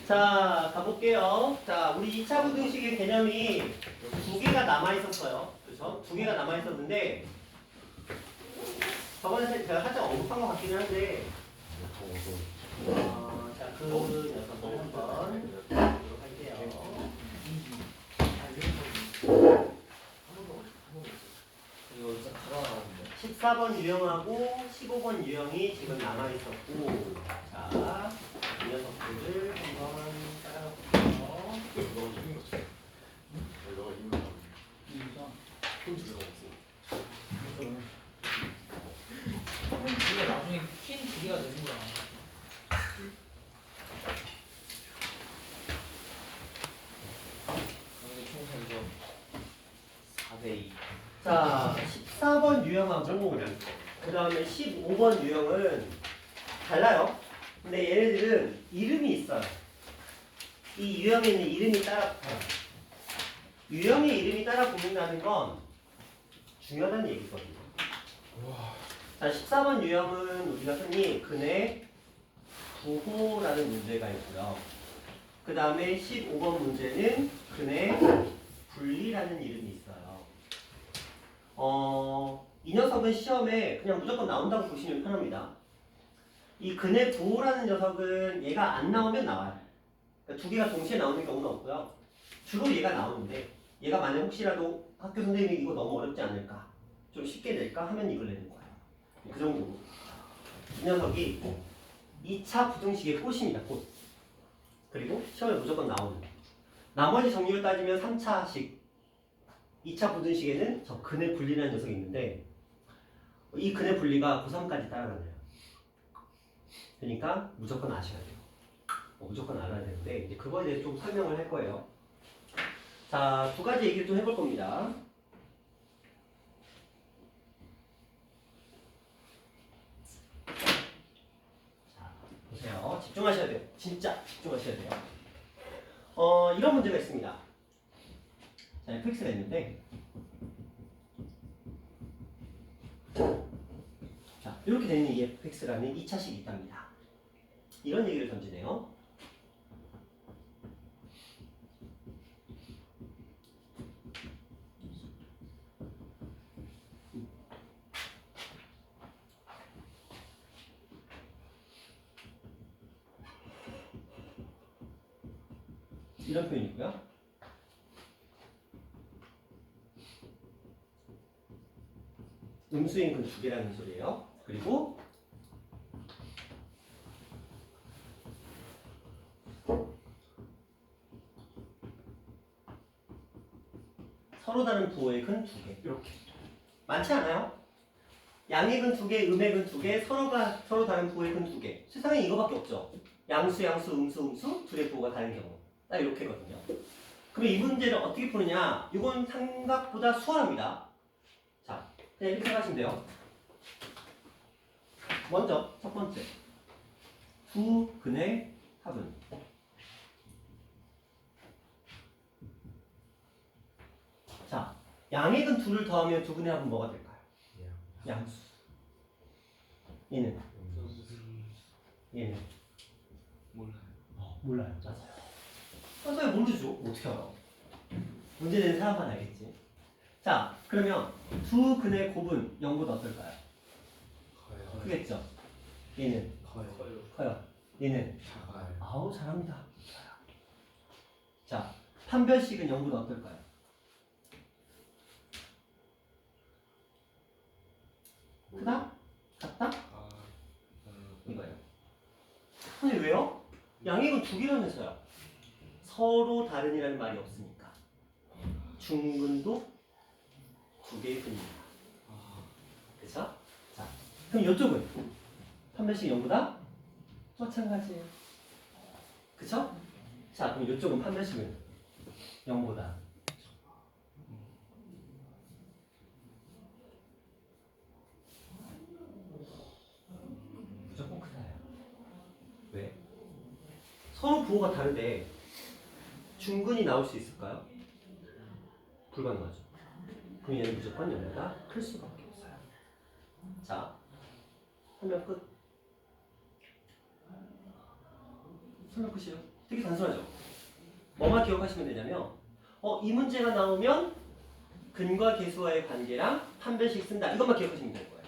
자, 가볼게요. 자, 우리 2차 부등식의 개념이 두 개가 남아있었어요. 그렇죠? 두 개가 남아있었는데 저번에 제가 살짝 언급한 것 같기는 한데 자, 그 녀석을 한번 보도록 할게요. 14번 유형하고 15번 유형이 지금 남아있었고 자, 이 녀석들을 한번 따라볼게요. 우리가 나중에 퀸 두 개가 되는 거야. 여기 총선에서 4대2. 자, 14번 유형하고 그 다음에 15번 유형은 달라요. 근데 얘네들은 이름이 있어요. 이 유형에 있는 이름이 따라 붙어요. 유형의 이름이 따라 붙는다는 건 중요하다는 얘기거든요. 자, 14번 유형은 우리가 흔히 근의 부호라는 문제가 있고요. 그 다음에 15번 문제는 근의 분리라는 이름이 있어요. 이 녀석은 시험에 그냥 무조건 나온다고 보시면 편합니다. 이 근의 부호라는 녀석은 얘가 안 나오면 나와요. 그러니까 두 개가 동시에 나오는 경우는 없고요. 주로 얘가 나오는데 얘가 만약 혹시라도 학교 선생님이 이거 너무 어렵지 않을까 좀 쉽게 낼까 하면 이걸 내는 거예요. 그 정도로 이 녀석이 2차 부등식의 꽃입니다. 꽃. 그리고 시험에 무조건 나오는 나머지 정리를 따지면 3차식 2차 부등식에는 저 근의 분리라는 녀석이 있는데 이 근의 분리가 고3까지 따라가네요. 그러니까 무조건 아셔야 돼요. 무조건 알아야 되는데 이제 그거에 대해서 좀 설명을 할 거예요. 자, 두 가지 얘기를 좀 해볼 겁니다. 자, 보세요. 집중하셔야 돼요. 진짜 집중하셔야 돼요. 이런 문제가 있습니다. 자, fx가 있는데 자, 이렇게 되는 이 fx라는 2차식이 있답니다. 이런 얘기를 던지네요. 이런 표현이고요. 음수인 근 두 개라는 소리예요. 그리고 서로 다른 부호의 근 두 개. 이렇게 많지 않아요? 양의 근 두 개, 음의 근 두 개, 서로 다른 부호의 근 두 개. 세상에 이거밖에 없죠. 양수, 음수 둘의 부호가 다른 경우. 딱 이렇게거든요. 그럼 이 문제를 어떻게 푸느냐? 이건 생각보다 수월합니다. 자, 그냥 이렇게 생각하시면 돼요. 먼저 첫 번째 두 근의 합은 자, 양의 근 둘을 더하면 두 근의 합은 뭐가 될까요? 양수. 얘는 몰라요. 몰라요. 맞아요. 맞아요. 모르죠. 어떻게 알아? 문제 내는 사람만 알겠지. 자, 그러면 두 근의 곱은 0보다 어떨까요? 크겠죠? 얘는 커요. 얘는 작아요. 아우 잘합니다. 자, 판별식은 0보다 어떨까요? 크다? 같다? 이거예요. 아니 왜요? 양익은 두 개라면서요. 서로 다른이라는 말이 없으니까. 중근도 두 개의 근입니다. 그쵸? 자, 그럼 이쪽은 판별식 0보다 마찬가지예요. 그쵸? 자, 그럼 이쪽은 판별식은 0보다 무조건 크다요. 왜? 서로 부호가 다른데 중근이 나올 수 있을까요? 불가능하죠. 그럼 얘는 무조건 0보다 클 수밖에 없어요. 자, 설명 끝. 설명 끝이요. 되게 단순하죠. 뭐만 기억하시면 되냐면 이 문제가 나오면 근과 계수와의 관계랑 판별식 쓴다. 이것만 기억하시면 될 거예요.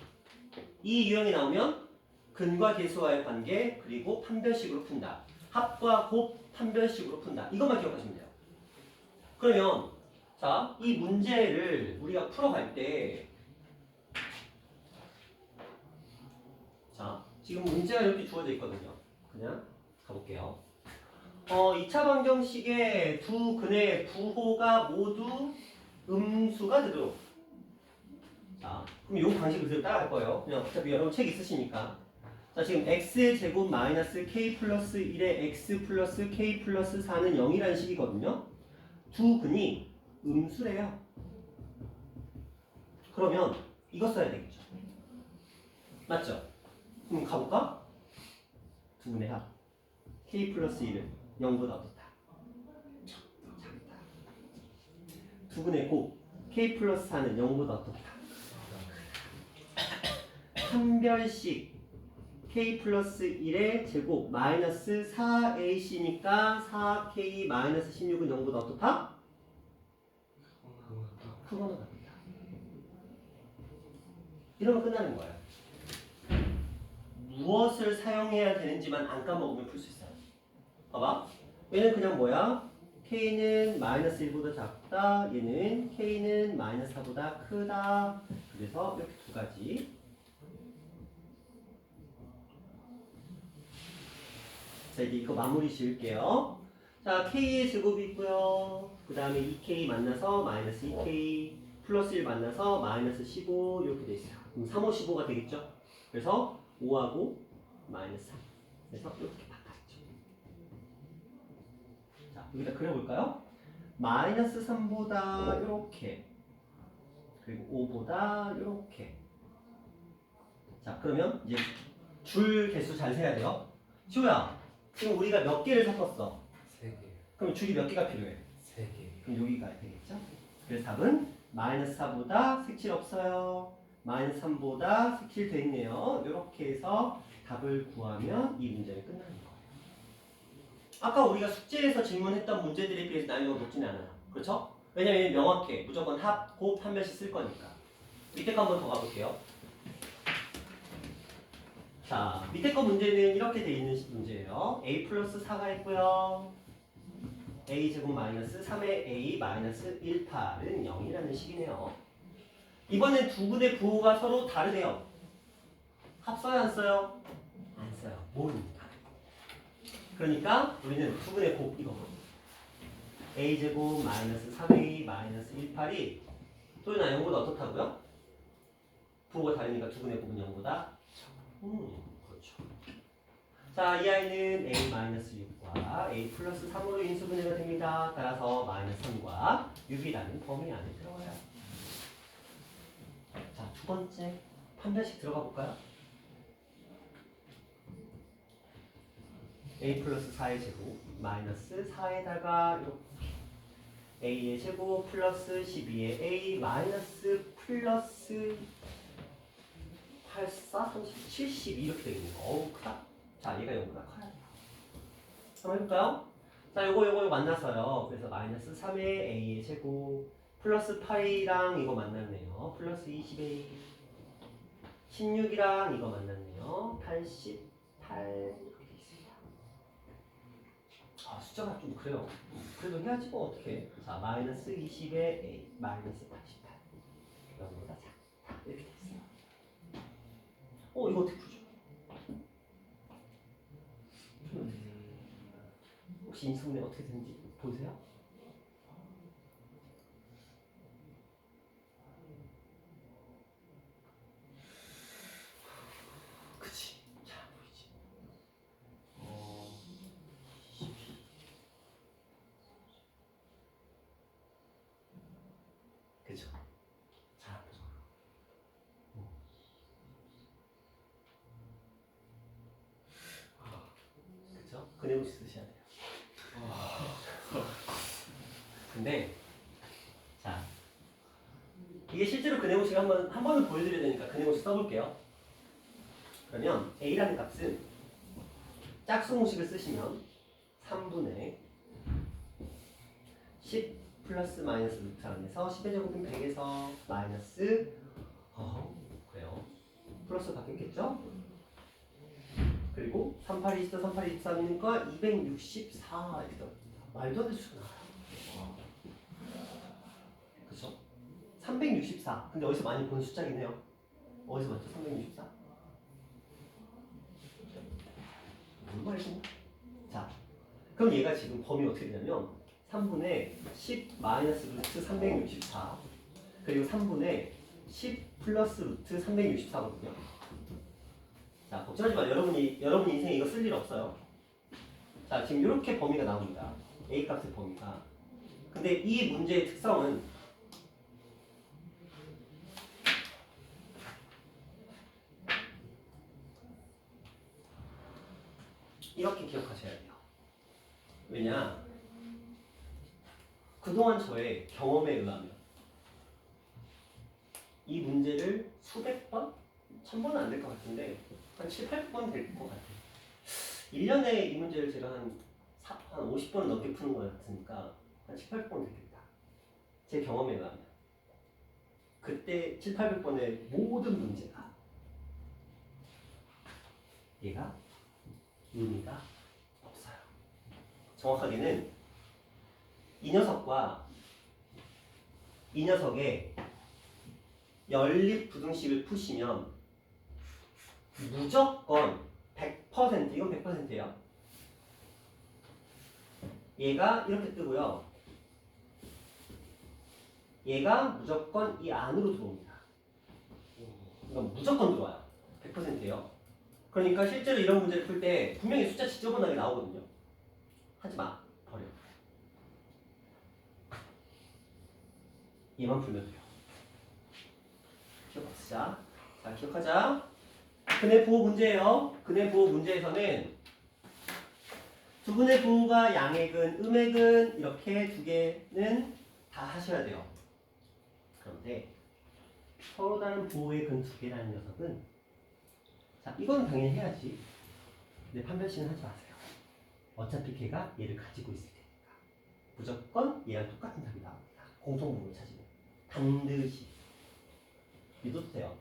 이 유형이 나오면 근과 계수와의 관계 그리고 판별식으로 푼다. 합과 곱 판별식으로 푼다. 이것만 기억하시면 돼요. 그러면 자, 이 문제를 우리가 풀어갈 때 자, 지금 문제가 이렇게 주어져 있거든요. 그냥 가볼게요. 2차 방정식의 두 근의 부호가 모두 음수가 되도록. 자, 그럼 이 방식을 그대로 따라갈 거예요. 그냥 어차피 여러분 책 있으시니까. 자, 지금 x제곱 마이너스 k 플러스 1에 x 플러스 k 플러스 4는 0이라는 식이거든요. 두 근이 음수래요. 그러면 이거 써야 되겠죠. 맞죠? 그럼 가볼까? 두 근의 합. k 플러스 1은 0보다 어떻다? 작다. 두 근의 곱. k 플러스 4는 0보다 어떻다? 판별식 k 플러스 1의 제곱 마이너스 4ac니까 4k 마이너스 16은 0보다 어떻다? 크거나 같다. 이러면 끝나는 거예요. 무엇을 사용해야 되는지만 안 까먹으면 풀 수 있어요. 봐봐. 얘는 그냥 뭐야? k는 마이너스 1보다 작다. 얘는 k는 마이너스 4보다 크다. 그래서 이렇게 두 가지. 자, 이제 이거 마무리 지을게요. 자, k의 제곱이 있고요. 그 다음에 2k 만나서 마이너스 2k 플러스 1 만나서 마이너스 15 이렇게 돼 있어요. 그럼 3, 5, 15가 되겠죠? 그래서 5하고 마이너스 3. 그래서 이렇게 바꿨죠. 자, 여기다 그려볼까요? 마이너스 3보다 이렇게 그리고 5보다 이렇게. 자, 그러면 이제 줄 개수 잘 세야 돼요. 시호야, 지금 우리가 몇 개를 섞었어? 3개. 그럼 줄이 몇 개가 필요해? 3개. 그럼 여기가 되겠죠? 그래서 답은 마이너스 4보다 색칠 없어요. 마이너스 3보다 색칠 돼 있네요. 이렇게 해서 답을 구하면 이 문제는 끝나는 거예요. 아까 우리가 숙제에서 질문했던 문제들에 비해서 난이도가 높지는 않아요. 그렇죠? 왜냐면 명확해. 무조건 합, 곱, 한 명씩 쓸 거니까. 밑에 거 한번 더 가볼게요. 자, 밑에 거 문제는 이렇게 돼 있는 문제예요. a 플러스 4가 있고요. a 제곱 마이너스 3의 a 마이너스 1파는 0이라는 식이네요. 이번엔 두 분의 부호가 서로 다르대요. 합 써요, 안 써요? 안 써요. 모르니까. 그러니까 우리는 두 분의 곱 이거. a 제곱 마이너스 3a 마이너스 18이 또나 0보다 어떻다고요? 부호가 다르니까 두 분의 곱은 0보다 그렇죠. 자, 이 아이는 a-6과 a 플러스 3으로 인수분해가 됩니다. 따라서 마이너스 3과 6이라는 범위 안에 들어가요. 자, 두 번째 판별식 들어가 볼까요? a 플러스 4의 제곱 마이너스 4에다가 이렇게 a의 제곱 플러스 12의 a 마이너스 플러스 84, 30, 72 이렇게 되겠네요. 어우 크다. 자, 얘가 0보다 커야 돼요. 한번 해볼까요? 자, 요거 만나서요. 그래서 마이너스 3의 a의 제곱 플러스 8이랑 이거 만났네요. 플러스 20a 16이랑 이거 만났네요. 88 이렇게 돼 있습니다. 아, 숫자가 좀 그래요. 그래도 해야지 뭐 어떡해. 자, 마이너스 20의 a 마이너스 88 0보다 작다. 이렇게 돼 있어요. 이거 어떻게 풀죠? 혹시 인수분해 어떻게 되는지 보세요. 그치? 잘 안 보이지? 그죠? 잘 안 보죠? 그죠? 그네우시 쓰셔야 돼요. 근데 자, 이게 실제로 그네우시가 한 번은 보여드려야 되니까 그네우시 써볼게요. 그러면 a라는 값은 짝수공식을 쓰시면 3분의 10 플러스 마이너스 루트 안에서 10의 제곱은 100에서 마이너스 그래요. 플러스 바뀌었겠죠? 그리고 38, 24, 38, 23이니까 264 이렇게 됩니다. 말도 안 되는 수가 나와요. 그쵸? 364. 근데 어디서 많이 본 숫자긴 해요. 어디서 봤죠? 364? 뭔 말이지? 자, 그럼 얘가 지금 범위 어떻게 되냐면 3분의 10 마이너스 루트 364 그리고 3분의 10 플러스 루트 364거든요. 자, 걱정하지 마. 여러분 인생에 이거 쓸 일 없어요. 자, 지금 이렇게 범위가 나옵니다. A 값의 범위가. 근데 이 문제의 특성은 이렇게 기억하셔야 돼요. 왜냐? 그동안 저의 경험에 의하면 이 문제를 수백 번? 1000번은 안 될 것 같은데 한 7, 8번 될 것 같아요. 1년에 이 문제를 제가 한 50번 넘게 푸는 것 같으니까 한 7, 8번 되겠다. 제 경험에 의하면. 그때 7, 800번의 모든 문제가 얘가 의미가 없어요. 정확하게는 이 녀석과 이 녀석의 연립 부등식을 푸시면 무조건 100% 이건 100%예요. 얘가 이렇게 뜨고요. 얘가 무조건 이 안으로 들어옵니다. 이건 무조건 들어와요. 100%예요. 그러니까 실제로 이런 문제를 풀 때 분명히 숫자 지저분하게 나오거든요. 하지마. 버려. 얘만 풀면 돼요. 기억합시다. 자, 기억하자. 근의 부호 문제예요. 근의 부호 문제에서는 두분의 부호가 양액은, 음액은 이렇게 두 개는 다 하셔야 돼요. 그런데 서로 다른 부호의 근 두 개라는 녀석은 자, 이건 당연히 해야지. 근데 판별식은 하지 마세요. 어차피 걔가 얘를 가지고 있을 테니까. 무조건 얘랑 똑같은 답이 나옵니다. 공통부호를 찾으면. 반드시. 믿어도 돼요.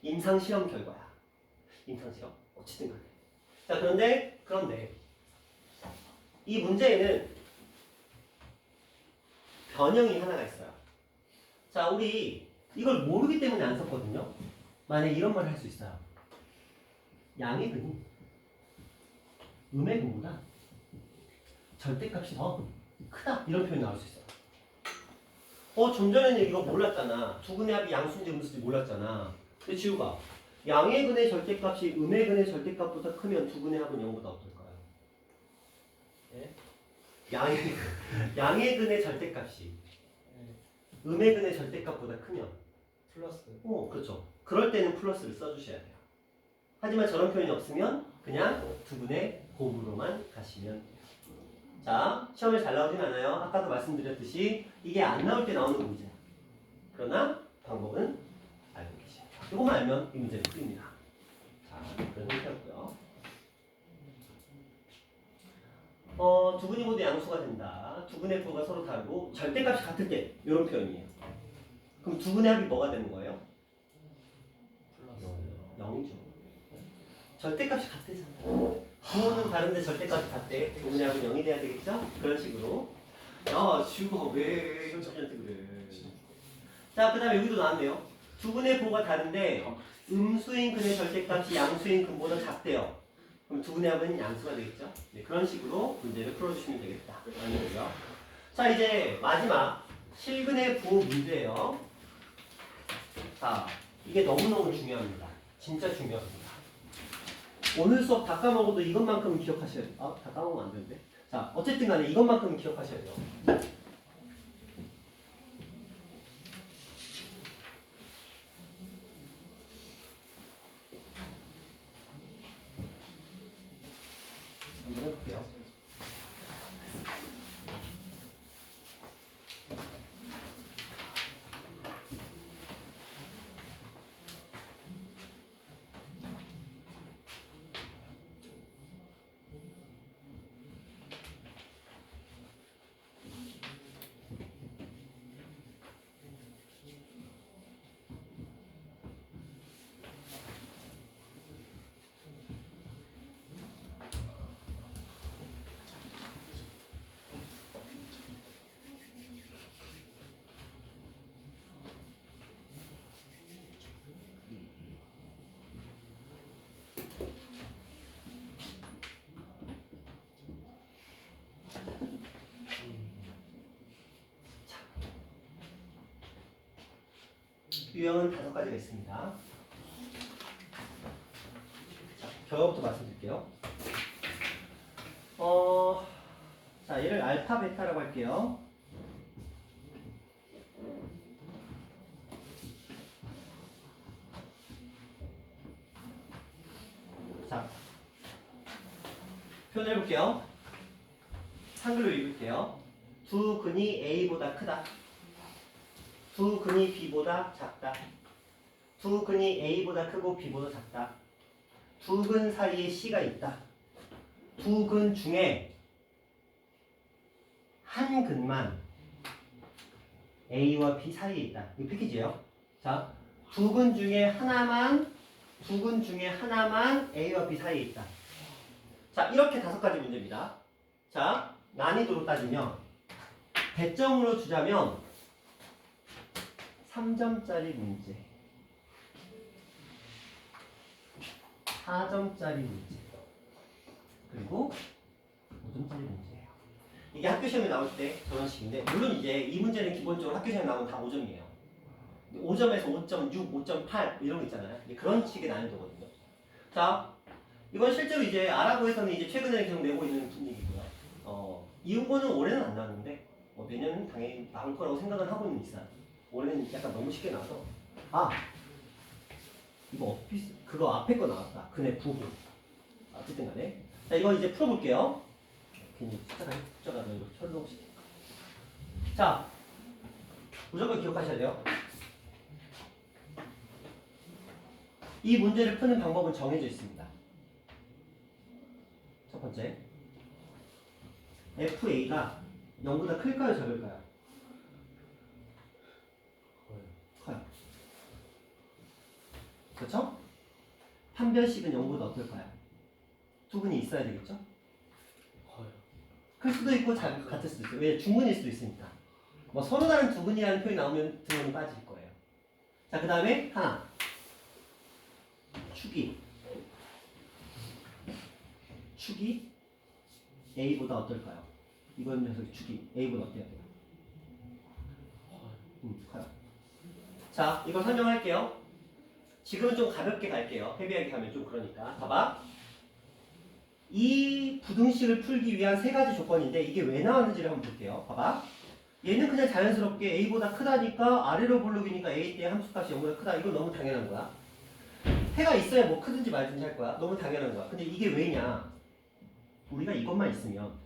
임상시험 결과야. 임상시험. 어찌든 간에. 자, 그런데 이 문제에는 변형이 하나가 있어요. 자, 우리 이걸 모르기 때문에 안 썼거든요. 만약에 이런 말을 할 수 있어요. 양의 근이 음의 근보다 절대값이 더 크다. 이런 표현이 나올 수 있어요. 좀 전에는 이거 몰랐잖아. 두 근의 합이 양수인지 음수인지 몰랐잖아. 근데 지우가 양의 근의 절대값이 음의 근의 절대값보다 크면 두 근의 합은 0보다 어떨까요? 예? 양의 근의 절대값이 음의 근의 절대값보다 크면 플러스. 그렇죠. 그럴 때는 플러스를 써주셔야 돼요. 하지만 저런 표현이 없으면 그냥 두 분의 곱으로만 가시면 돼요. 자, 시험에 잘 나오진 않아요. 아까도 말씀드렸듯이 이게 안 나올 때 나오는 문제야. 그러나 방법은 알고 계세요. 이것만 알면 이 문제를 풀립니다. 자, 그런 형태였고요. 두 분이 모두 양수가 된다. 두 분의 부호가 서로 다르고 절대값이 같을 때 이런 표현이에요. 그럼 두 분의 합이 뭐가 되는 거예요? 플러스. 0이죠. 절대값이 같대잖아요. 부호는 다른데 절대값이 같대. 두 분의 합은 0이 돼야 되겠죠? 그런 식으로. 야, 지우가 왜 현석이한테 그래. 자, 그 다음에 여기도 나왔네요. 두 분의 부호가 다른데 음수인 근의 절대값이 양수인 근보다 작대요. 그럼 두 분의 합은 양수가 되겠죠? 네, 그런 식으로 문제를 풀어주시면 되겠다. 라는 거고요. 자, 이제 마지막 실근의 부호 문제예요. 자, 이게 너무너무 중요합니다. 진짜 중요합니다. 오늘 수업 다 까먹어도 이것만큼은 기억하셔야 돼요. 다 까먹으면 안 되는데. 자, 어쨌든 간에 이것만큼은 기억하셔야 돼요. 한번 해볼게요. 유형은 5가지가 있습니다. 자, 결과부터 말씀드릴게요. 자, 얘를 알파, 베타라고 할게요. 자, 표현해 볼게요. 한글로 읽을게요. 두 근이 A보다 크다. 두 근이 B보다 작다. 두 근이 A보다 크고 B보다 작다. 두 근 사이에 C가 있다. 두 근 중에 한 근만 A와 B 사이에 있다. 이 패키지예요. 자, 두 근 중에 하나만 A와 B 사이에 있다. 자, 이렇게 5가지 문제입니다. 자, 난이도로 따지면 배점으로 주자면 3점짜리 문제, 4점짜리 문제, 그리고 5점짜리 문제예요. 이게 학교 시험에 나올 때 저런 식인데, 물론 이제 이 문제는 기본적으로 학교 시험에 나오면 다 5점이에요. 5점에서 5.6, 5.8 이런 거 있잖아요. 그런 식의 난이도거든요. 자, 이건 실제로 이제 아라고에서는 이제 최근에 계속 내고 있는 분위기고요. 이 후보는 올해는 안 나왔는데 내년은 당연히 나올 거라고 생각은 하고는 있어요. 올해는 약간 너무 쉽게 나와서 이거 오피스 그거 앞에 거 나왔다. 근의 부분. 어쨌든 간에 자, 이거 이제 풀어볼게요. 괜히 숫자가 이거 철록시켜. 자, 무조건 기억하셔야 돼요. 이 문제를 푸는 방법은 정해져 있습니다. 첫 번째, FA가 0보다 클까요, 작을까요? 커요. 그렇죠? 판별식은 0보다 어떨까요? 두 근이 있어야 되겠죠? 클 수도 있고 같을 수도 있어요. 왜? 중근일 수도 있으니까. 뭐 서로 다른 두 근이라는 표현이 나오면 등원이 빠질 거예요. 자, 그 다음에 하나. 축이 A보다 어떨까요? 이번 녀석의 축이 A보다 어때요? 커요. 자, 이걸 설명할게요. 지금은 좀 가볍게 갈게요. 헤비하게 가면 좀 그러니까. 봐봐. 이 부등식을 풀기 위한 3가지 조건인데 이게 왜 나왔는지를 한번 볼게요. 봐봐. 얘는 그냥 자연스럽게 A보다 크다니까 아래로 볼록이니까 A 때 함수값이 0보다 크다. 이건 너무 당연한 거야. 해가 있어야 뭐 크든지 말든지 할 거야. 너무 당연한 거야. 근데 이게 왜냐? 우리가 이것만 있으면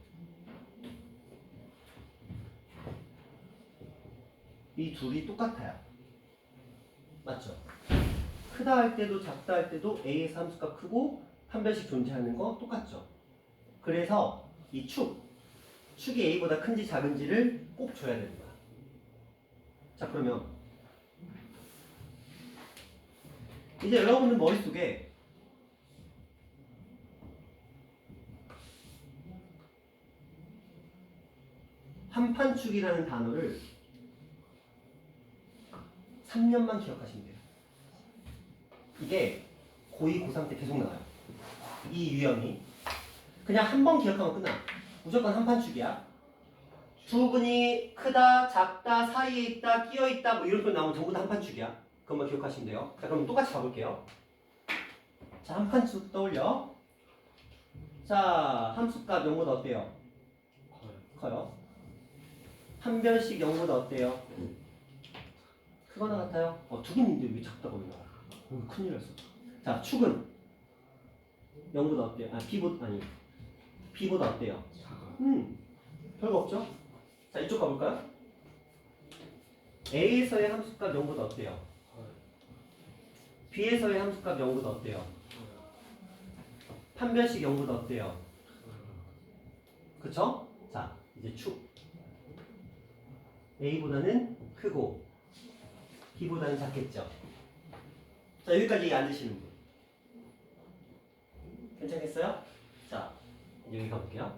이 둘이 똑같아요. 맞죠? 크다 할 때도 작다 할 때도 A에서 함수값 크고 판별식 존재하는 거 똑같죠? 그래서 이 축이 A보다 큰지 작은지를 꼭 줘야 되는 거야. 자, 그러면 이제 여러분들 머릿속에 한판축이라는 단어를 3년만 기억하시면 돼요. 이게 고2, 고3 때 계속 나와요. 이 유형이. 그냥 한 번 기억하면 끝나. 무조건 한판축이야. 두 근이 크다, 작다, 사이에 있다, 끼어 있다 뭐 이런 표현 나오면 전부 다 한판축이야. 그것만 기억하시면 돼요. 자, 그럼 똑같이 가볼게요. 자, 한판축 떠올려. 자, 함수값 0보다 어때요? 커요. 판별식 0보다 어때요? 크거나 같아요? 두 개인데 왜 작다고 나와? 큰일 났어. 자, 축은 0보다 어때요? B보다 어때요? 별거 없죠? 자, 이쪽 가볼까요? A에서의 함수값 0보다 어때요? B에서의 함수값 0보다 어때요? 판별식 0보다 어때요? 그쵸? 자, 이제 축 A보다는 크고 B보다는 작겠죠? 자, 여기까지 이해 안 되시는 분 괜찮겠어요? 자, 여기 가볼게요.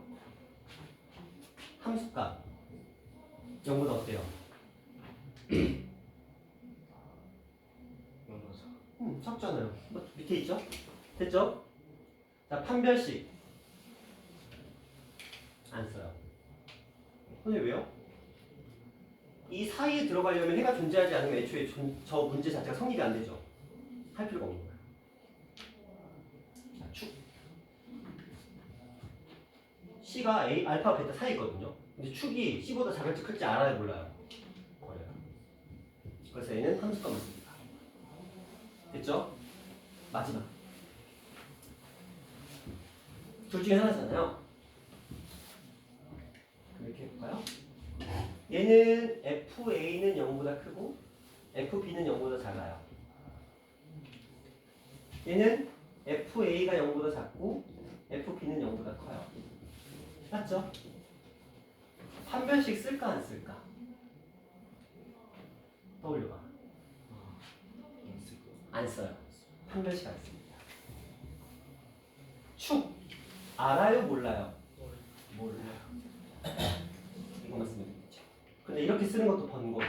함수값 0보다 어때요? 작잖아요. 밑에 있죠? 됐죠? 자, 판별식 안 써요. 근데 왜요? 이 사이에 들어가려면 해가 존재하지 않으면 애초에 저 문제 자체가 성립이 안 되죠. 할 필요가 없는 거예요. 자, 축. C가 A, 알파, 베타 사이에 있거든요. 근데 축이 C보다 작을지 클지 알아야 몰라요. 버려요. 그래서 A는 함수값만 씁니다. 됐죠? 마지막. 둘 중에 하나잖아요. 이렇게 해볼까요? 얘는 FA는 0보다 크고 FB는 0보다 작아요. 얘는 FA가 0보다 작고 FB는 0보다 커요. 맞죠? 판별식 쓸까 안 쓸까? 떠올려봐. 안 써요. 판별식 안 씁니다. 축 알아요? 몰라요? 몰라요. 이것만 쓰면 되겠죠. 근데 이렇게 쓰는 것도 번거로워.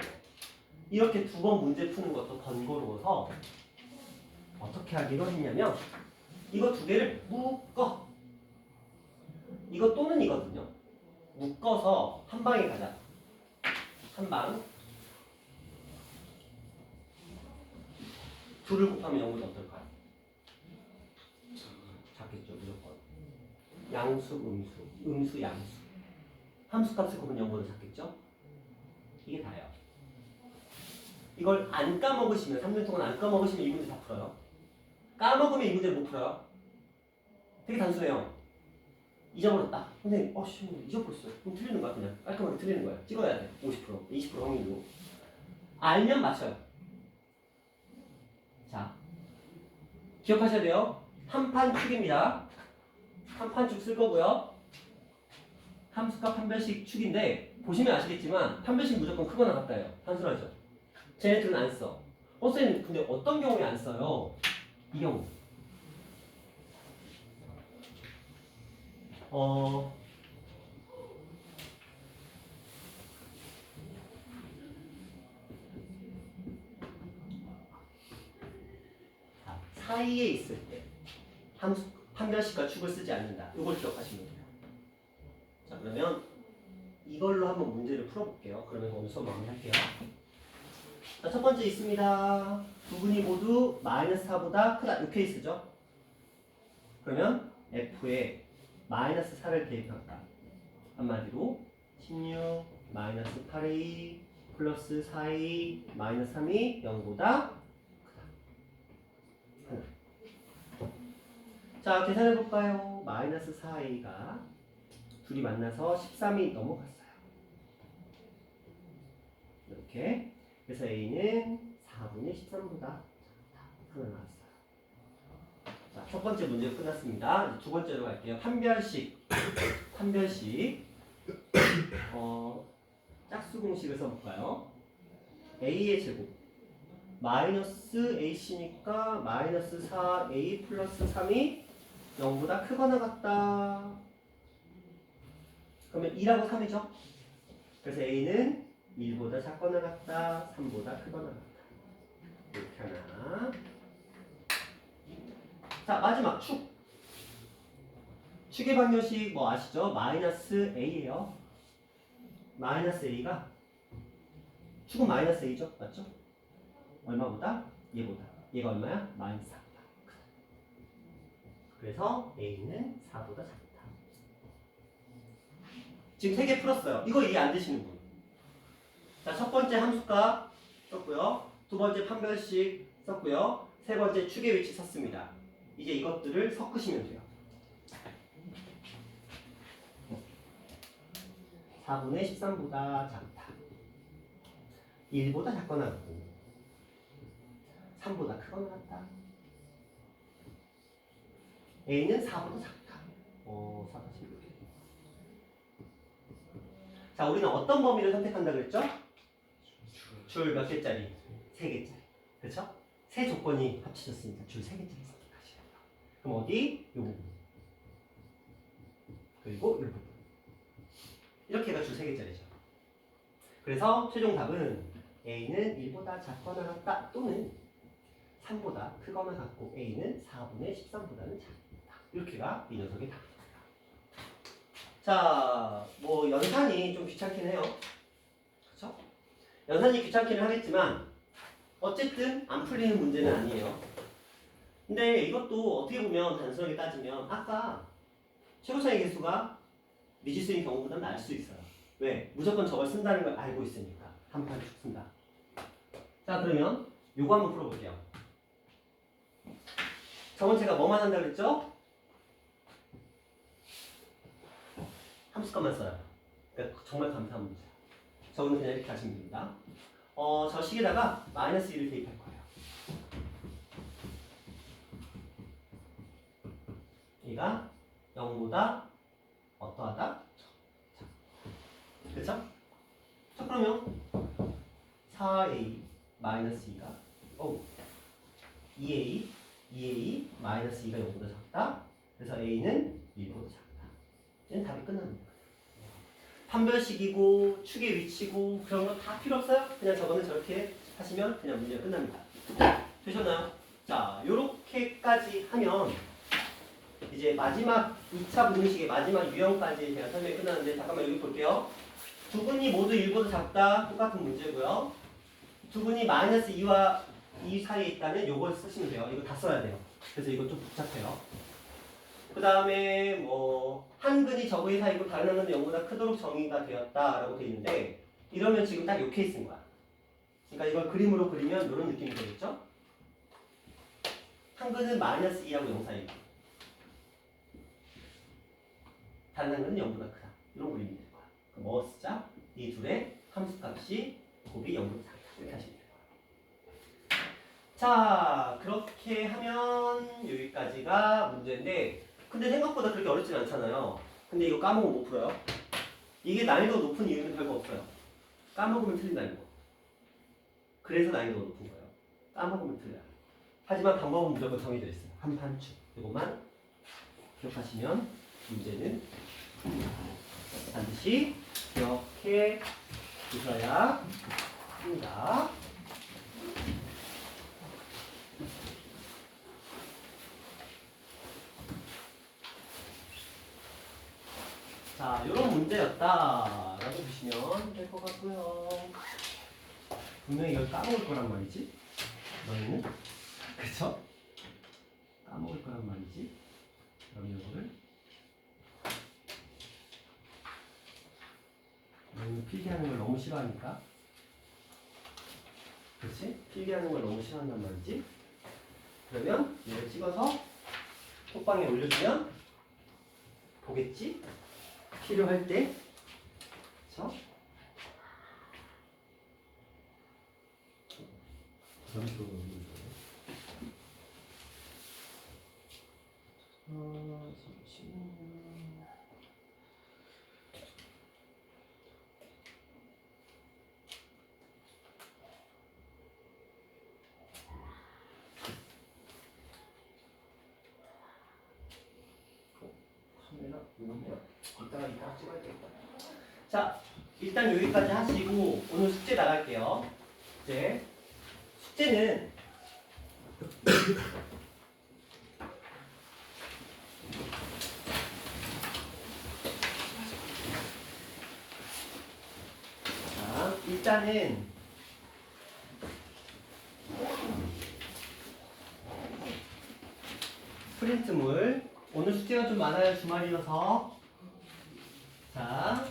이렇게 두 번 문제 푸는 것도 번거로워서 어떻게 하기로 했냐면 이거 두 개를 묶어. 이거 또는 이거든요. 묶어서 한 방에 가자. 한 방. 둘을 곱하면 0보다 어떨까요? 작겠죠, 무조건. 양수, 음수, 음수, 양수. 함수값을 곱하면 0보다 작겠죠? 이게 다예요. 이걸 안 까먹으시면 3년 동안 안 까먹으시면 이 문제 다 풀어요. 까먹으면 이 문제를 못 풀어요. 되게 단순해요. 잊어버렸다. 선생님, 잊어버렸어요. 그럼 틀리는 거야, 그냥. 깔끔하게 틀리는 거야. 찍어야 돼. 50%, 20% 확률로. 알면 맞춰요. 자, 기억하셔야 돼요. 한판 축입니다. 한판 축 쓸 거고요. 함수값 판별식 축인데 보시면 아시겠지만 판별식 무조건 크거나 같다예요. 단순하죠. 쟤네들은 안 써. 선생님, 근데 어떤 경우에 안 써요? 이 경우. 자, 사이에 있을 때 함수 판별식과 축을 쓰지 않는다. 이걸 기억하시면 돼요. 자, 그러면 이걸로 한번 문제를 풀어볼게요. 그러면 오늘 수업 마무리할게요. 자, 첫 번째 있습니다. 부분이 모두 마이너스 4보다 크다. 이 케이스죠. 그러면 F에 마이너스 4를 대입한다. 한마디로 16 마이너스 8A 플러스 4A 마이너스 3이 0보다 크다. 하나. 자, 계산해볼까요? 마이너스 4A가 둘이 만나서 13이 넘어갔어요. 이렇게. 그래서 A는 4분의 13보다 작다. 하나 나왔어요. 자, 첫 번째 문제 끝났습니다. 이제 두 번째로 갈게요. 판별식. 짝수 공식을 써볼까요? A의 제곱. 마이너스 AC니까 마이너스 4A 플러스 3이 0보다 크거나 같다. 그러면 2라고 3이죠? 그래서 A는 1보다 작거나 같다. 3보다 크거나 같다. 이렇게 하나. 자, 마지막 축. 축의 방정식 뭐 아시죠? 마이너스 A예요. 마이너스 A가 축은 마이너스 A죠? 맞죠? 얼마보다? 얘보다. 얘가 얼마야? 마이너스 4보다. 그래서 A는 4보다 작다. 지금 3개 풀었어요. 이거 이해 안 되시는 분. 자, 첫 번째 함수값 썼고요. 두 번째 판별식 썼고요. 세 번째 축의 위치 썼습니다. 이제 이것들을 섞으시면 돼요. 4분의 13보다 작다. 1보다 작거나 같고 3보다 크거나 같다. A는 4보다 작다. 4다 16. 자, 우리는 어떤 범위를 선택한다 그랬죠? 줄 몇 개짜리? 3개짜리. 그렇죠? 세 조건이 합쳐졌으니까 줄 3개짜리 선택하셔야 돼요. 그럼 어디? 요 부분. 그리고 요 부분. 이렇게가 줄 3개짜리죠. 그래서 최종 답은 A는 1보다 작거나 같다 또는 3보다 크거나 같고 A는 4분의 13보다는 작다. 이렇게가 이 녀석의 답입니다. 자, 뭐 연산이 좀 귀찮긴 해요. 그렇죠? 연산이 귀찮기는 하겠지만 어쨌든 안 풀리는 문제는 아니에요. 근데 이것도 어떻게 보면 단순하게 따지면 아까 최고차의 개수가 미지수인 경우보다 나을 수 있어요. 왜? 무조건 저걸 쓴다는 걸 알고 있으니까 한 판 쭉 쓴다. 자 그러면 요거 한번 풀어볼게요. 저번 제가 뭐만 한다 그랬죠? 함수값만 써요. 그러니까 정말 감사한 문제. 저는 그냥 이렇게 하시면 됩니다. 저 식에다가 마이너스 1을 대입할 거예요. 얘가 0보다 어떠하다? 그쵸? 자 그러면 4a 마이너스 2가 2a 마이너스 2가 0보다 작다. 그래서 a는 1보다 작다. 얘는 답이 끝납니다. 판별식이고 축의 위치고 그런 거 다 필요 없어요. 그냥 저거는 저렇게 하시면 그냥 문제가 끝납니다. 되셨나요? 자, 요렇게까지 하면 이제 마지막 2차 분리식의 마지막 유형까지 제가 설명이 끝나는데 잠깐만 여기 볼게요. 두 분이 모두 1보다 작다 똑같은 문제고요. 두 분이 마이너스 2와 2 사이에 있다면 요걸 쓰시면 돼요. 이거 다 써야 돼요. 그래서 이거 좀 복잡해요. 그 다음에 뭐 한 근이 적의 사이고 다른 한 근은 0보다 크도록 정의가 되었다라고 돼 있는데 이러면 지금 딱 요 케이스인 거야. 그러니까 이걸 그림으로 그리면 이런 느낌이 되겠죠? 한 근은 마이너스 2하고 0 사이고 다른 한 근은 0보다 크다. 이런 그림이 될 거야. 그럼 뭐 쓰자? 이 둘의 함수값이 곱이 0보다 작다. 이렇게 하시면 돼요. 자, 그렇게 하면 여기까지가 문제인데 근데 생각보다 그렇게 어렵진 않잖아요. 근데 이거 까먹으면 못 풀어요. 이게 난이도 높은 이유는 별거 없어요. 까먹으면 틀린다는 거. 그래서 난이도가 높은 거예요. 까먹으면 틀려요. 하지만 방법은 무조건 정해져 있어요. 한 판축. 이것만 기억하시면 문제는 반드시 이렇게 주셔야 합니다. 자, 이런 문제였다라고 보시면 될 것 같고요. 분명히 이걸 까먹을 거란 말이지. 너희는? 그쵸? 까먹을 거란 말이지. 그럼 이거를 너희는 필기하는 걸 너무 싫어하니까. 그치? 필기하는 걸 너무 싫어한단 말이지. 그러면 이걸 찍어서 톡방에 올려주면 보겠지? 필요할 때. 그쵸? 잠시만요. 카메라 이거네요. 이따가 찍어야 되겠다. 자, 일단 여기까지 하시고 오늘 숙제 나갈게요. 숙제는 자, 일단은 프린트물 오늘 숙제가 좀 많아요. 주말이어서. 자,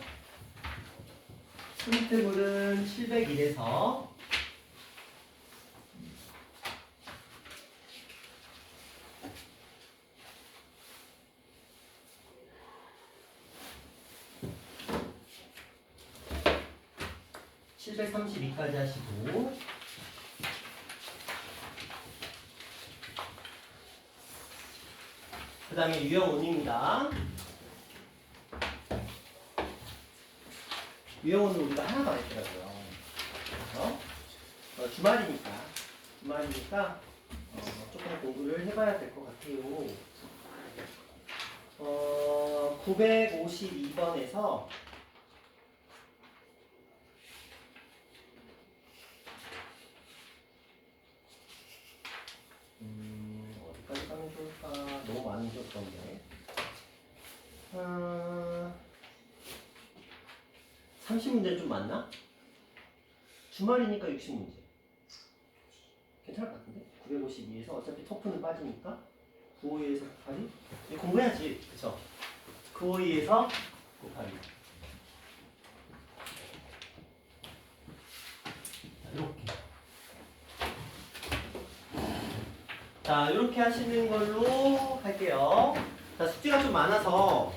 프린트물은 701에서 (732까지) 하시고 그 다음에 유형 5입니다. 유형 5는 우리가 하나도 안 했더라고요. 그래서 주말이니까 조금 공부를 해봐야 될 것 같아요. 952번에서 어디까지 가면 좋을까? 너무 많이 줬던데. 30문제 좀 많나? 주말이니까 60문제. 괜찮을 것 같은데? 952에서 어차피 터프는 빠지니까 952에서 곱하기 이거 공부해야지. 그쵸? 952에서 곱하기 이렇게. 자, 이렇게 하시는 걸로 할게요. 자, 숙제가 좀 많아서